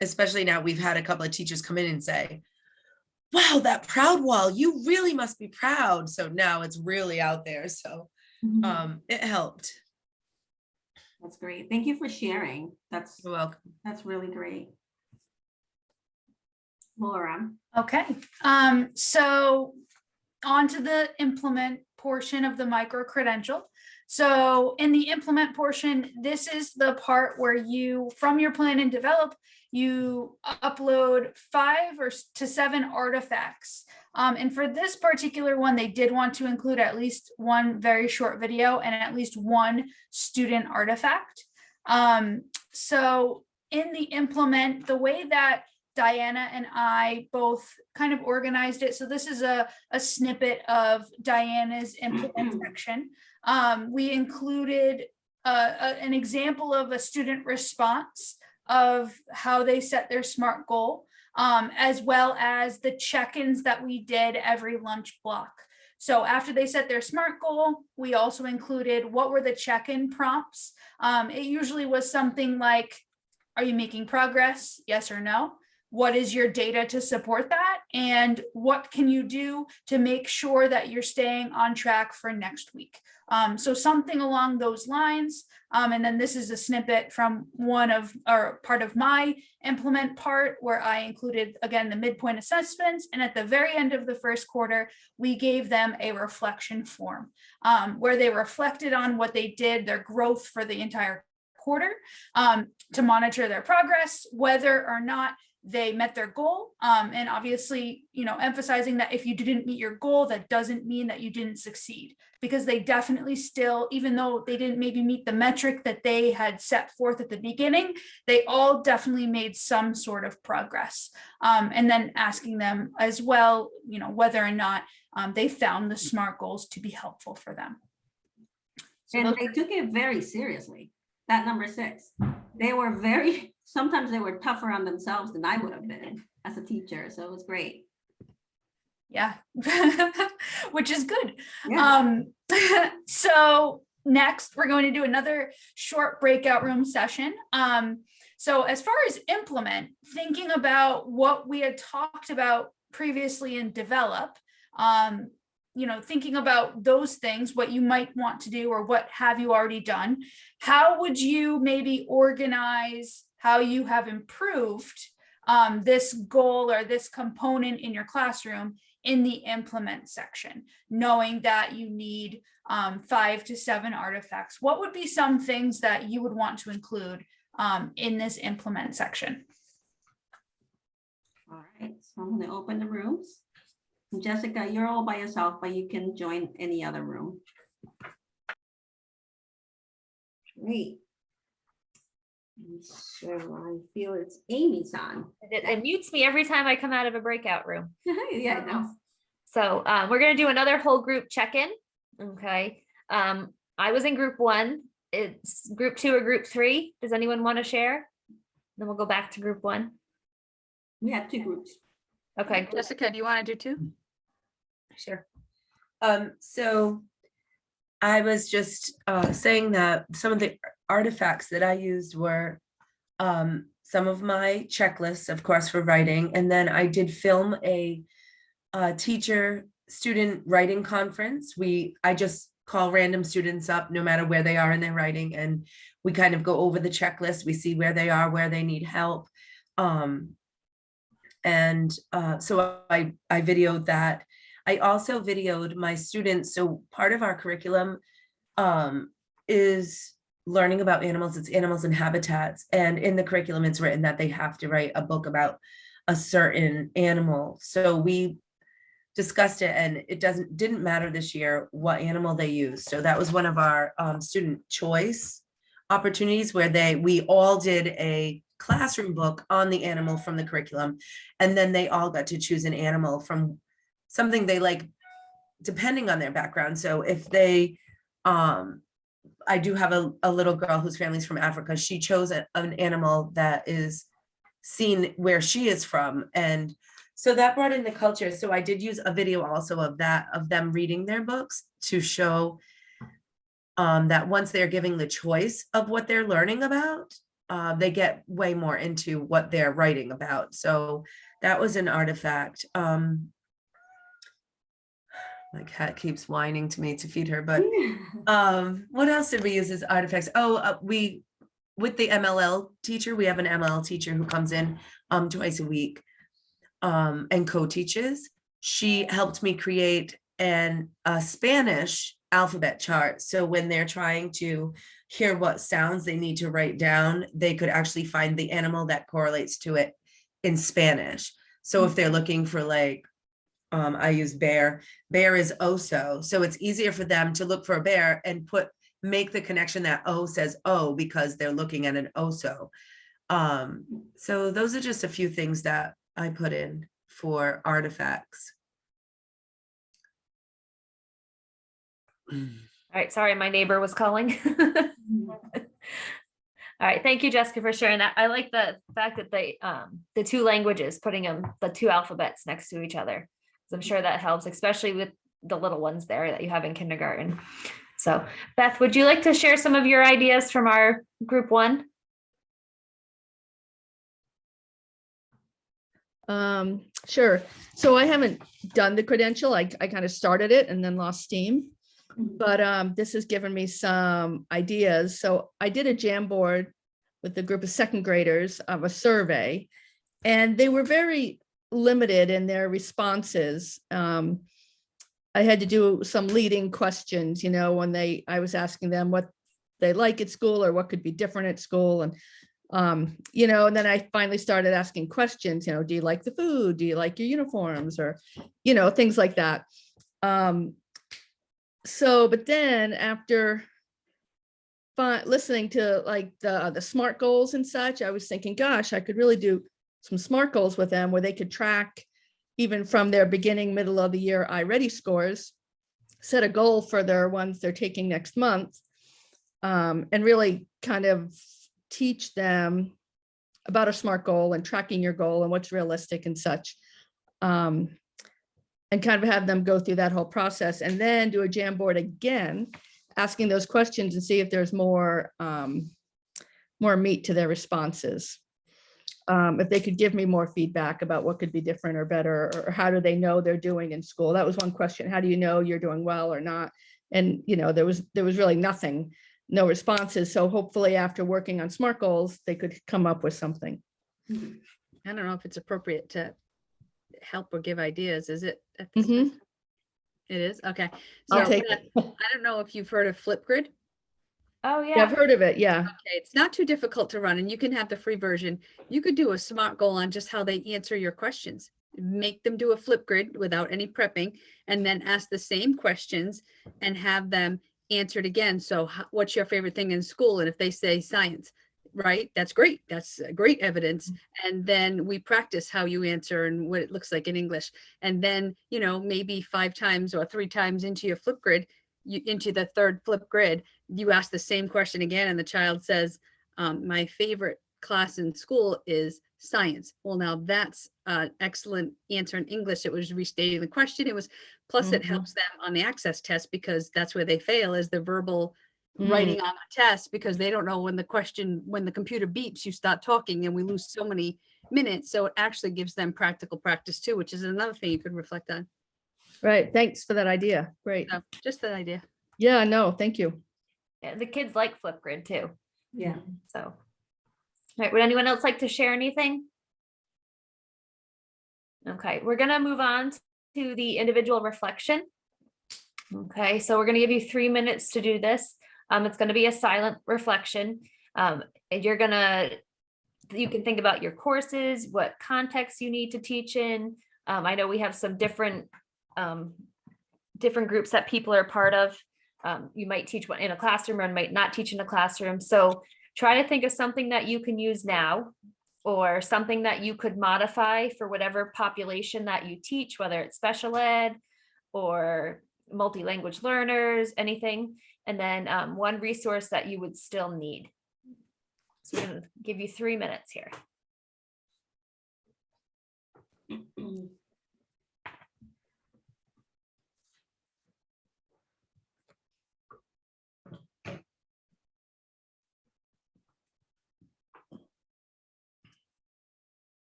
G: Especially now we've had a couple of teachers come in and say, wow, that proud wall, you really must be proud. So now it's really out there. So it helped.
A: That's great. Thank you for sharing.
G: You're welcome.
A: That's really great. Laura.
B: Okay, so on to the implement portion of the micro credential. So in the implement portion, this is the part where you, from your plan and develop, you upload 5 to 7 artifacts. And for this particular one, they did want to include at least one very short video and at least one student artifact. So in the implement, the way that Diana and I both kind of organized it. So this is a snippet of Diana's implement section. We included an example of a student response of how they set their SMART goal, as well as the check-ins that we did every lunch block. So after they set their SMART goal, we also included what were the check-in prompts. It usually was something like, are you making progress? Yes or no? What is your data to support that? And what can you do to make sure that you're staying on track for next week? So something along those lines. And then this is a snippet from part of my implement part where I included, again, the midpoint assessments. And at the very end of the first quarter, we gave them a reflection form where they reflected on what they did, their growth for the entire quarter, to monitor their progress, whether or not they met their goal. And obviously, emphasizing that if you didn't meet your goal, that doesn't mean that you didn't succeed, because they definitely still, even though they didn't maybe meet the metric that they had set forth at the beginning, they all definitely made some sort of progress. And then asking them as well, whether or not they found the SMART goals to be helpful for them.
A: And they took it very seriously. That number 6, they were sometimes they were tougher on themselves than I would have been as a teacher. So it was great.
B: Yeah, which is good.
A: Yeah.
B: So next we're going to do another short breakout room session. So as far as implement, thinking about what we had talked about previously in develop, thinking about those things, what you might want to do or what have you already done, how would you maybe organize how you have improved this goal or this component in your classroom in the implement section, knowing that you need 5 to 7 artifacts. What would be some things that you would want to include in this implement section?
A: All right, so I'm gonna open the rooms. Jessica, you're all by yourself, but you can join any other room. Great. And so I feel it's Amy's on.
C: It mutes me every time I come out of a breakout room.
A: Yeah, no.
C: So we're gonna do another whole group check-in. Okay. I was in group 1. It's group 2 or group 3. Does anyone want to share? Then we'll go back to group 1.
A: We have 2 groups.
C: Okay.
E: Jessica, do you want to do two?
G: Sure. So I was just saying that some of the artifacts that I used were some of my checklists, of course, for writing. And then I did film a teacher student writing conference. I just call random students up, no matter where they are in their writing, and we kind of go over the checklist. We see where they are, where they need help. So I videoed that. I also videoed my students. So part of our curriculum is learning about animals. It's animals and habitats. And in the curriculum, it's written that they have to write a book about a certain animal. So we discussed it, and it didn't matter this year what animal they used. So that was one of our student choice opportunities where we all did a classroom book on the animal from the curriculum. And then they all got to choose an animal from something they like, depending on their background. So if they, I do have a little girl whose family's from Africa. She chose an animal that is seen where she is from. And so that brought in the culture. So I did use a video also of them reading their books to show that once they're giving the choice of what they're learning about, they get way more into what they're writing about. So that was an artifact. My cat keeps whining to me to feed her, but what else did we use as artifacts? With the MLL teacher, we have an MLL teacher who comes in twice a week and co-teaches. She helped me create a Spanish alphabet chart. So when they're trying to hear what sounds they need to write down, they could actually find the animal that correlates to it in Spanish. So if they're looking for like, I use bear is oso. So it's easier for them to look for a bear and make the connection that O says O because they're looking at an oso. So those are just a few things that I put in for artifacts.
C: All right, sorry, my neighbor was calling. All right, thank you, Jessica, for sharing that. I like the fact that the 2 languages, putting the 2 alphabets next to each other. So I'm sure that helps, especially with the little ones there that you have in kindergarten. So Beth, would you like to share some of your ideas from our group 1?
H: Sure. So I haven't done the credential. I kind of started it and then lost steam. But this has given me some ideas. So I did a Jamboard with a group of 2nd graders of a survey, and they were very limited in their responses. I had to do some leading questions, when I was asking them what they like at school or what could be different at school. And, and then I finally started asking questions, do you like the food? Do you like your uniforms? Or, things like that. But then after listening to like the SMART goals and such, I was thinking, gosh, I could really do some SMART goals with them where they could track even from their beginning, middle of the year iReady scores, set a goal for their ones they're taking next month, and really kind of teach them about a SMART goal and tracking your goal and what's realistic and such. And kind of have them go through that whole process and then do a Jamboard again, asking those questions and see if there's more meat to their responses. If they could give me more feedback about what could be different or better, or how do they know they're doing in school? That was one question. How do you know you're doing well or not? And, there was really nothing no responses. So hopefully after working on SMART goals, they could come up with something.
E: I don't know if it's appropriate to help or give ideas, is it? at this
H: Mhm.
E: time? It is, okay.
H: I'll
E: So
H: take
E: Beth,
H: it.
E: I don't know if you've heard of Flipgrid.
C: Oh,
H: Yeah, I've
C: yeah.
H: heard of it. Yeah.
E: Okay, it's not too difficult to run and you can have the free version. You could do a SMART goal on just how they answer your questions. Make them do a Flipgrid without any prepping and then ask the same questions and have them answered again. So what's your favorite thing in school? And if they say science, right? That's great. That's great evidence. And then we practice how you answer and what it looks like in English. And then, you know, maybe 5 times or 3 times into your Flipgrid, into the third Flipgrid, you ask the same question again and the child says, my favorite class in school is science. Well, now that's an excellent answer in English. It was restating the question. It was, plus it
H: Mhm.
E: helps them on the access test because that's where they fail is the verbal
H: Mm.
E: writing on the test because they don't know when the question, when the computer beeps, you start talking and we lose so many minutes. So it actually gives them practical practice too, which is another thing you could reflect on.
H: Right. Thanks for that idea. Great.
E: So just that idea.
H: Yeah, no, thank you.
C: Yeah, the kids like Flipgrid too.
A: Yeah.
C: So, all right, would anyone else like to share anything? Okay, we're gonna move on to the individual reflection. Okay, so we're gonna give you 3 minutes to do this. It's gonna be a silent reflection. And you can think about your courses, what context you need to teach in. I know we have some different groups that people are part of. You might teach one in a classroom or might not teach in a classroom. So try to think of something that you can use now or something that you could modify for whatever population that you teach, whether it's special ed or multi-language learners, anything. And then one resource that you would still need. So I'm going to give you 3 minutes here.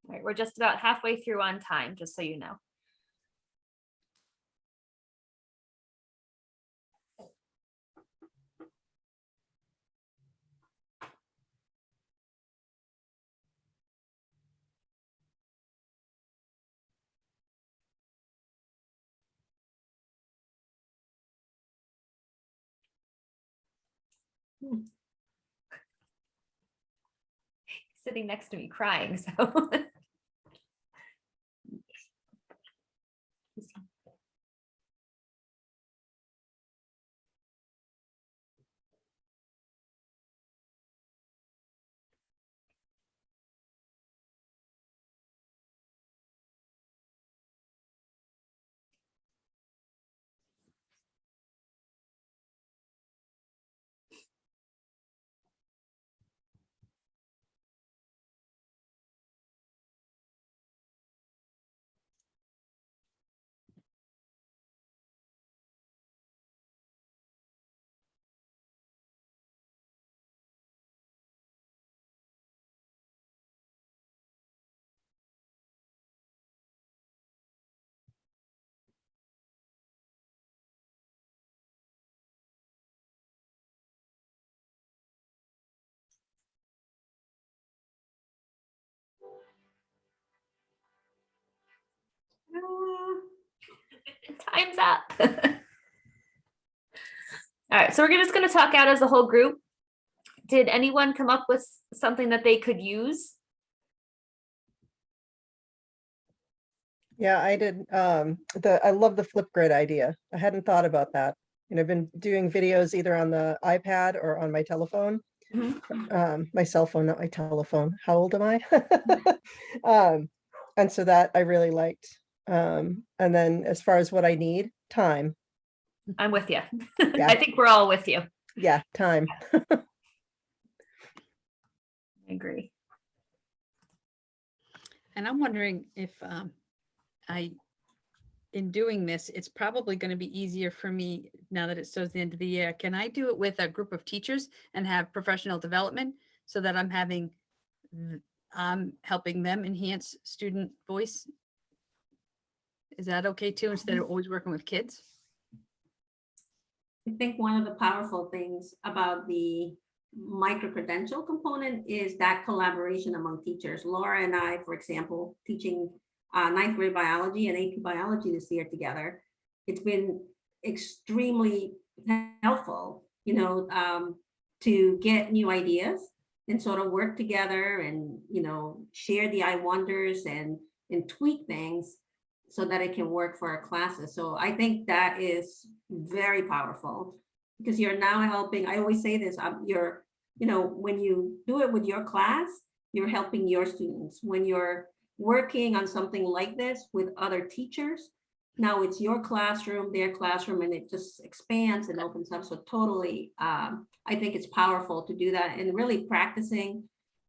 C: All right, we're just about halfway through on time, just so you know. Sitting next to me crying, so. Time's up. All right, so we're just going to talk out as a whole group. Did anyone come up with something that they could use?
I: Yeah, I did. I love the Flipgrid idea. I hadn't thought about that. And I've been doing videos either on the iPad or on my telephone. My cell phone, not my telephone. How old am I? And so that I really liked. And then as far as what I need, time.
C: I'm with you.
I: Yeah.
C: I think we're all with you.
I: Yeah, time.
C: I agree.
E: And I'm wondering if in doing this, it's probably going to be easier for me now that it's towards the end of the year. Can I do it with a group of teachers and have professional development so that I'm helping them enhance student voice? Is that okay too, instead of always working with kids?
A: I think one of the powerful things about the micro-credential component is that collaboration among teachers. Laura and I, for example, teaching ninth grade biology and AP biology this year together, it's been extremely helpful, to get new ideas and sort of work together and, share the I wonders and tweak things so that it can work for our classes. So I think that is very powerful because you're now helping. I always say this, when you do it with your class, you're helping your students. When you're working on something like this with other teachers, now it's your classroom, their classroom, and it just expands and opens up. So totally, I think it's powerful to do that and really practicing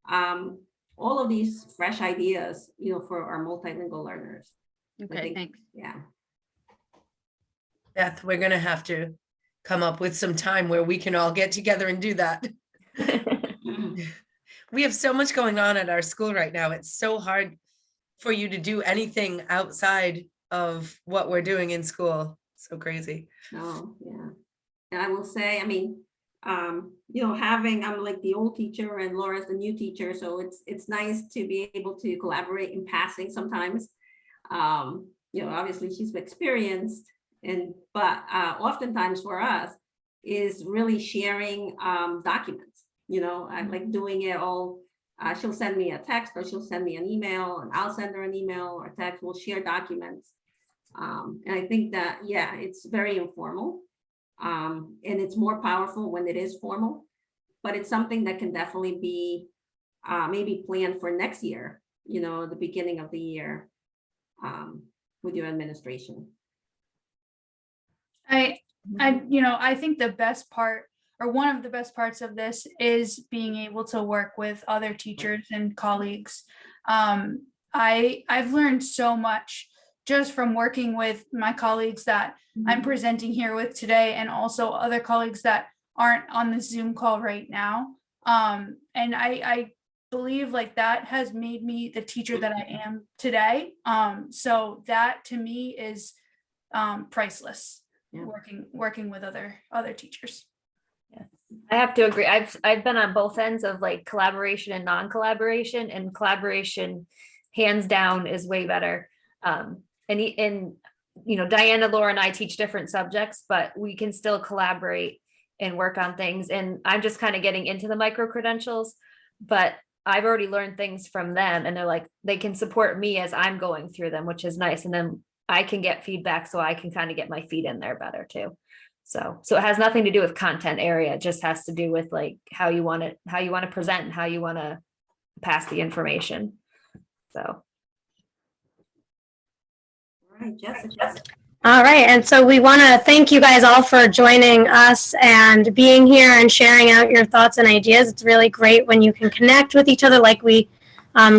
A: all of these fresh ideas, for our multilingual learners.
E: Okay, thanks.
A: Yeah.
G: Beth, we're gonna have to come up with some time where we can all get together and do that. We have so much going on at our school right now. It's so hard for you to do anything outside of what we're doing in school. So crazy.
A: Oh, yeah. And I will say, I'm like the old teacher and Laura's the new teacher. So it's nice to be able to collaborate in passing sometimes. Obviously she's experienced but oftentimes for us is really sharing documents. I like doing it all. She'll send me a text or she'll send me an email and I'll send her an email or text. We'll share documents. And I think that, it's very informal. And it's more powerful when it is formal, but it's something that can definitely be maybe planned for next year, the beginning of the year with your administration.
B: I think the best part, or one of the best parts of this, is being able to work with other teachers and colleagues. I've learned so much just from working with my colleagues that I'm presenting here with today, and also other colleagues that aren't on the Zoom call right now. And I believe like that has made me the teacher that I am today. So that to me is priceless.
A: Yeah.
B: Working with other teachers.
C: I have to agree. I've been on both ends of like collaboration and non-collaboration, and collaboration hands down is way better. And Diana, Laura, and I teach different subjects, but we can still collaborate and work on things. And I'm just kind of getting into the micro credentials, but I've already learned things from them, and they're like, they can support me as I'm going through them, which is nice. And then I can get feedback so I can kind of get my feet in there better too. So it has nothing to do with content area. It just has to do with like how you want to present and how you want to pass the information. So.
A: All right, Jessica.
D: All right, and so we want to thank you guys all for joining us and being here and sharing out your thoughts and ideas. It's really great when you can connect with each other like we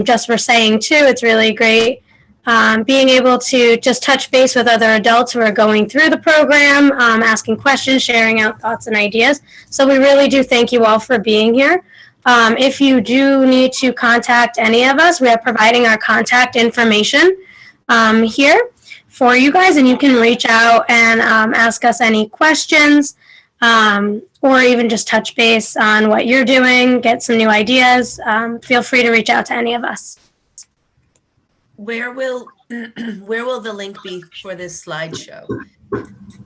D: just were saying too. It's really great being able to just touch base with other adults who are going through the program, asking questions, sharing out thoughts and ideas. So we really do thank you all for being here. If you do need to contact any of us, we are providing our contact information here for you guys, and you can reach out and ask us any questions or even just touch base on what you're doing, get some new ideas. Feel free to reach out to any of us.
G: Where will where will the link be for this slideshow?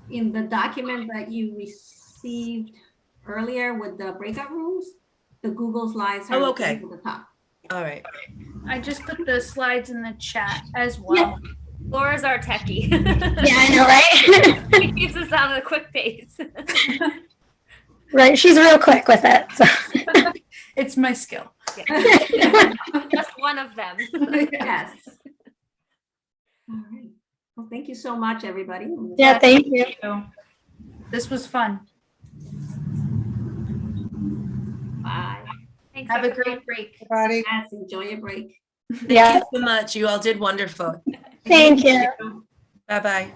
A: In the document that you received earlier with the breakout rooms, the Google Slides.
G: Oh,
A: are
G: okay.
A: at the top.
G: All right.
B: I just put the slides in the chat as well.
C: Laura's our techie.
D: Yeah, I know, right?
C: She keeps us on a quick pace.
D: Right, she's real quick with it. So.
B: It's my skill.
C: Yeah. Just one of them.
A: Yes. All right. Well, thank you so much, everybody.
D: Yeah, thank you.
B: This was fun.
A: Bye.
C: Thanks,
B: Have a
C: everyone.
B: great break.
F: Everybody.
A: Yes, enjoy your break.
G: Thank
D: Yeah,
G: you so much. You all did wonderful.
D: thank you.
G: Bye-bye.